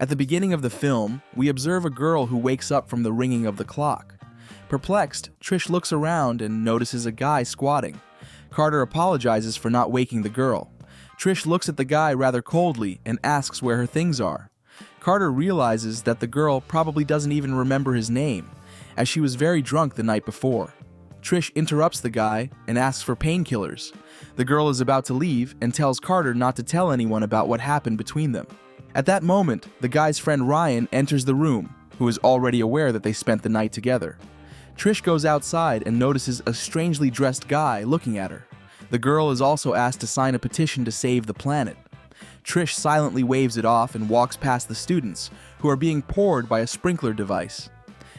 At the beginning of the film, we observe a girl who wakes up from the ringing of the clock. Perplexed, Trish looks around and notices a guy squatting. Carter apologizes for not waking the girl. Trish looks at the guy rather coldly and asks where her things are. Carter realizes that the girl probably doesn't even remember his name, as she was very drunk the night before. Trish interrupts the guy and asks for painkillers. The girl is about to leave and tells Carter not to tell anyone about what happened between them. At that moment, the guy's friend Ryan enters the room, who is already aware that they spent the night together. Trish goes outside and notices a strangely dressed guy looking at her. The girl is also asked to sign a petition to save the planet. Trish silently waves it off and walks past the students, who are being poured by a sprinkler device.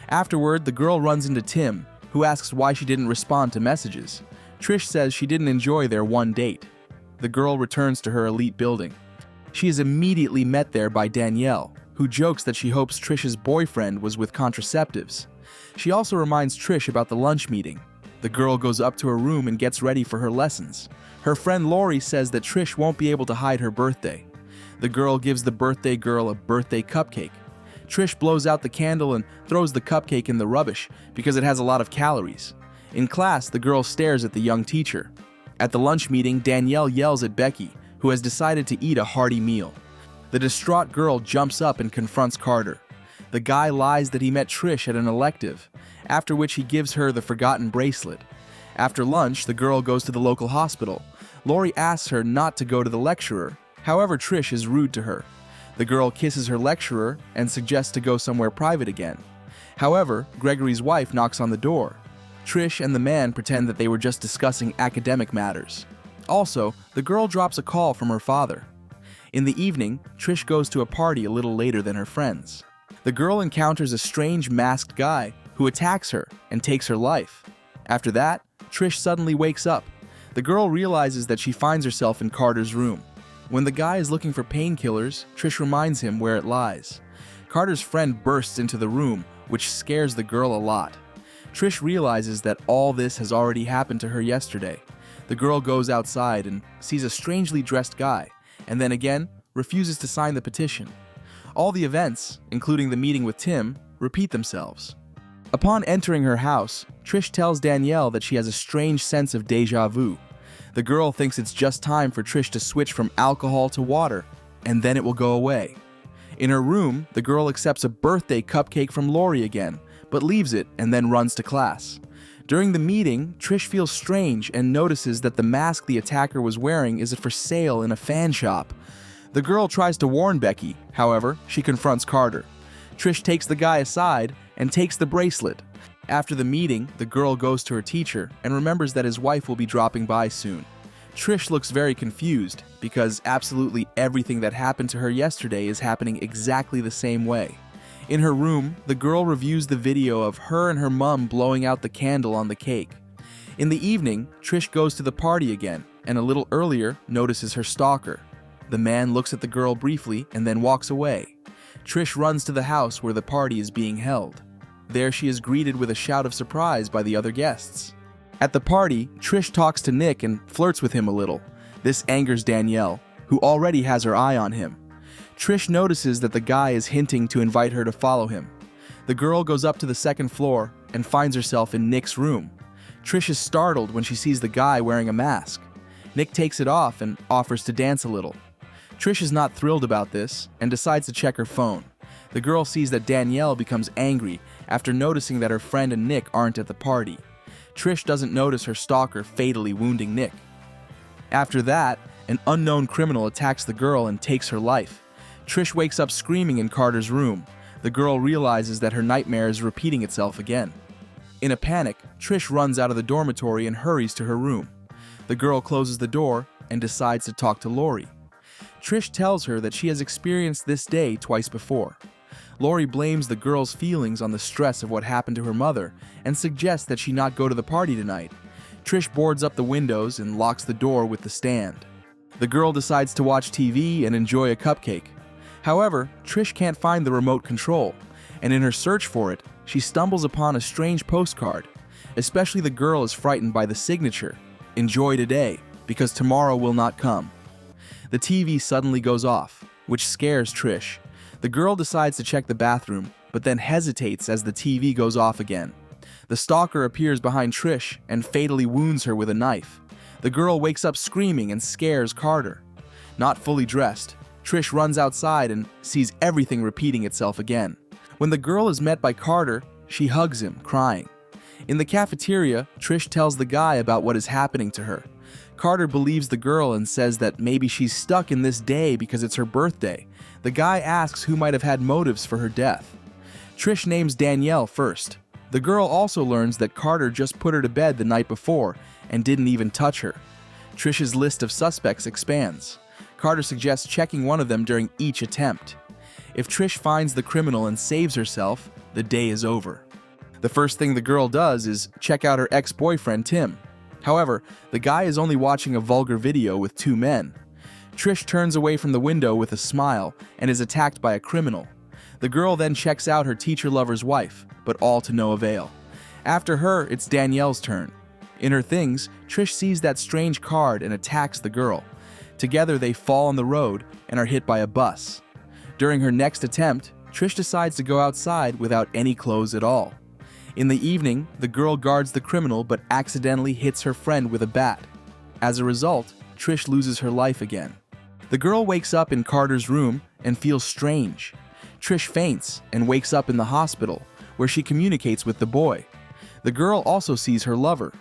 Afterward, the girl runs into Tim, who asks why she didn't respond to messages. Trish says she didn't enjoy their one date. The girl returns to her elite building. She is immediately met there by Danielle, who jokes that she hopes Trish's boyfriend was with contraceptives. She also reminds Trish about the lunch meeting. The girl goes up to her room and gets ready for her lessons. Her friend Lori says that Trish won't be able to hide her birthday. The girl gives the birthday girl a birthday cupcake. Trish blows out the candle and throws the cupcake in the rubbish because it has a lot of calories. In class, the girl stares at the young teacher. At the lunch meeting, Danielle yells at Becky, who has decided to eat a hearty meal. The distraught girl jumps up and confronts Carter. The guy lies that he met Trish at an elective, after which he gives her the forgotten bracelet. After lunch, the girl goes to the local hospital. Lori asks her not to go to the lecturer. However, Trish is rude to her. The girl kisses her lecturer and suggests to go somewhere private again. However, Gregory's wife knocks on the door. Trish and the man pretend that they were just discussing academic matters. Also, the girl drops a call from her father. In the evening, Trish goes to a party a little later than her friends. The girl encounters a strange masked guy who attacks her and takes her life. After that, Trish suddenly wakes up. The girl realizes that she finds herself in Carter's room. When the guy is looking for painkillers, Trish reminds him where it lies. Carter's friend bursts into the room, which scares the girl a lot. Trish realizes that all this has already happened to her yesterday. The girl goes outside and sees a strangely dressed guy, and then again refuses to sign the petition. All the events, including the meeting with Tim, repeat themselves. Upon entering her house, Trish tells Danielle that she has a strange sense of déjà vu. The girl thinks it's just time for Trish to switch from alcohol to water, and then it will go away. In her room, the girl accepts a birthday cupcake from Lori again, but leaves it and then runs to class. During the meeting, Trish feels strange and notices that the mask the attacker was wearing is for sale in a fan shop. The girl tries to warn Becky, however, she confronts Carter. Trish takes the guy aside and takes the bracelet. After the meeting, the girl goes to her teacher and remembers that his wife will be dropping by soon. Trish looks very confused because absolutely everything that happened to her yesterday is happening exactly the same way. In her room, the girl reviews the video of her and her mom blowing out the candle on the cake. In the evening, Trish goes to the party again and a little earlier notices her stalker. The man looks at the girl briefly and then walks away. Trish runs to the house where the party is being held. There she is greeted with a shout of surprise by the other guests. At the party, Trish talks to Nick and flirts with him a little. This angers Danielle, who already has her eye on him. Trish notices that the guy is hinting to invite her to follow him. The girl goes up to the second floor and finds herself in Nick's room. Trish is startled when she sees the guy wearing a mask. Nick takes it off and offers to dance a little. Trish is not thrilled about this and decides to check her phone. The girl sees that Danielle becomes angry after noticing that her friend and Nick aren't at the party. Trish doesn't notice her stalker fatally wounding Nick. After that, an unknown criminal attacks the girl and takes her life. Trish wakes up screaming in Carter's room. The girl realizes that her nightmare is repeating itself again. In a panic, Trish runs out of the dormitory and hurries to her room. The girl closes the door and decides to talk to Lori. Trish tells her that she has experienced this day twice before. Lori blames the girl's feelings on the stress of what happened to her mother and suggests that she not go to the party tonight. Trish boards up the windows and locks the door with the stand. The girl decides to watch TV and enjoy a cupcake. However, Trish can't find the remote control, and in her search for it, she stumbles upon a strange postcard. Especially the girl is frightened by the signature, "Enjoy today, because tomorrow will not come." The TV suddenly goes off, which scares Trish. The girl decides to check the bathroom, but then hesitates as the TV goes off again. The stalker appears behind Trish and fatally wounds her with a knife. The girl wakes up screaming and scares Carter. Not fully dressed, Trish runs outside and sees everything repeating itself again. When the girl is met by Carter, she hugs him, crying. In the cafeteria, Trish tells the guy about what is happening to her. Carter believes the girl and says that maybe she's stuck in this day because it's her birthday. The guy asks who might have had motives for her death. Trish names Danielle first. The girl also learns that Carter just put her to bed the night before and didn't even touch her. Trish's list of suspects expands. Carter suggests checking one of them during each attempt. If Trish finds the criminal and saves herself, the day is over. The first thing the girl does is check out her ex-boyfriend, Tim. However, the guy is only watching a vulgar video with two men. Trish turns away from the window with a smile and is attacked by a criminal. The girl then checks out her teacher lover's wife, but all to no avail. After her, it's Danielle's turn. In her things, Trish sees that strange card and attacks the girl. Together, they fall on the road and are hit by a bus. During her next attempt, Trish decides to go outside without any clothes at all. In the evening, the girl guards the criminal but accidentally hits her friend with a bat. As a result, Trish loses her life again. The girl wakes up in Carter's room and feels strange. Trish faints and wakes up in the hospital, where she communicates with the boy. The girl also sees her lover.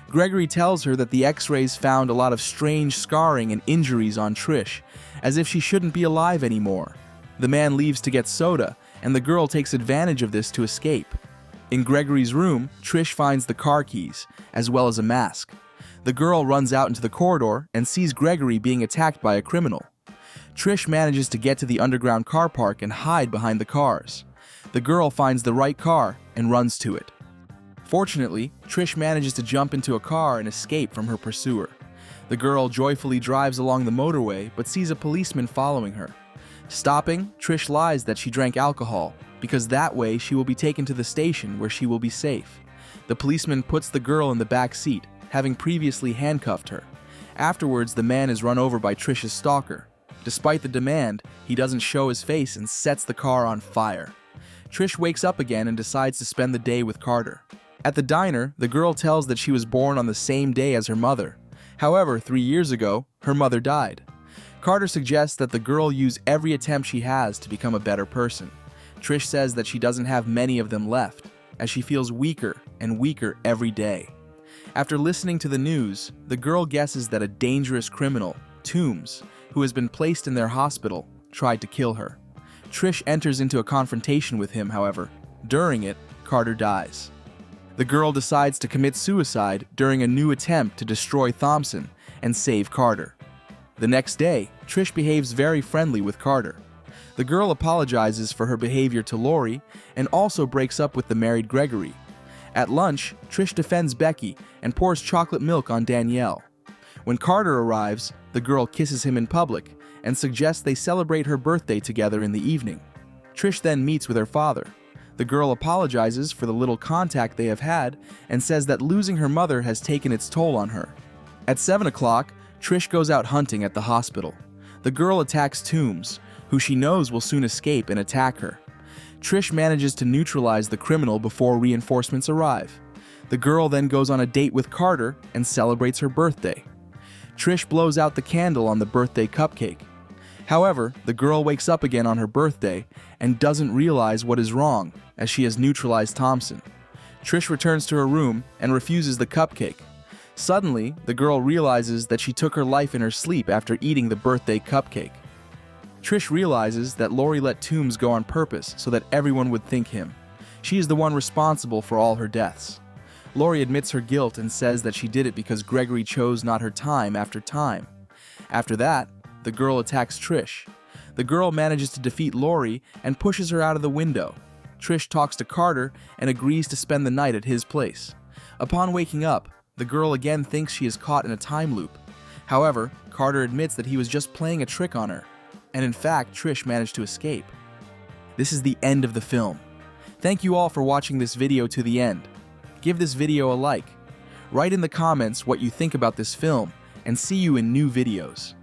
Gregory tells her that the x-rays found a lot of strange scarring and injuries on Trish, as if she shouldn't be alive anymore. The man leaves to get soda, and the girl takes advantage of this to escape. In Gregory's room, Trish finds the car keys, as well as a mask. The girl runs out into the corridor and sees Gregory being attacked by a criminal. Trish manages to get to the underground car park and hide behind the cars. The girl finds the right car and runs to it. Fortunately, Trish manages to jump into a car and escape from her pursuer. The girl joyfully drives along the motorway but sees a policeman following her. Stopping, Trish lies that she drank alcohol, because that way she will be taken to the station where she will be safe. The policeman puts the girl in the back seat, having previously handcuffed her. Afterwards, the man is run over by Trish's stalker. Despite the demand, he doesn't show his face and sets the car on fire. Trish wakes up again and decides to spend the day with Carter. At the diner, the girl tells that she was born on the same day as her mother. However, 3 years ago, her mother died. Carter suggests that the girl use every attempt she has to become a better person. Trish says that she doesn't have many of them left, as she feels weaker and weaker every day. After listening to the news, the girl guesses that a dangerous criminal, Toombs, who has been placed in their hospital, tried to kill her. Trish enters into a confrontation with him, however. During it, Carter dies. The girl decides to commit suicide during a new attempt to destroy Thompson and save Carter. The next day, Trish behaves very friendly with Carter. The girl apologizes for her behavior to Lori and also breaks up with the married Gregory. At lunch, Trish defends Becky and pours chocolate milk on Danielle. When Carter arrives, the girl kisses him in public and suggests they celebrate her birthday together in the evening. Trish then meets with her father. The girl apologizes for the little contact they have had and says that losing her mother has taken its toll on her. At 7 o'clock, Trish goes out hunting at the hospital. The girl attacks Toombs, who she knows will soon escape and attack her. Trish manages to neutralize the criminal before reinforcements arrive. The girl then goes on a date with Carter and celebrates her birthday. Trish blows out the candle on the birthday cupcake. However, the girl wakes up again on her birthday and doesn't realize what is wrong, as she has neutralized Thompson. Trish returns to her room and refuses the cupcake. Suddenly, the girl realizes that she took her life in her sleep after eating the birthday cupcake. Trish realizes that Lori let Toombs go on purpose so that everyone would think him. She is the one responsible for all her deaths. Lori admits her guilt and says that she did it because Gregory chose not her time after time. After that, the girl attacks Trish. The girl manages to defeat Lori and pushes her out of the window. Trish talks to Carter and agrees to spend the night at his place. Upon waking up, the girl again thinks she is caught in a time loop. However, Carter admits that he was just playing a trick on her, and in fact, Trish managed to escape. This is the end of the film. Thank you all for watching this video to the end. Give this video a like. Write in the comments what you think about this film, and see you in new videos.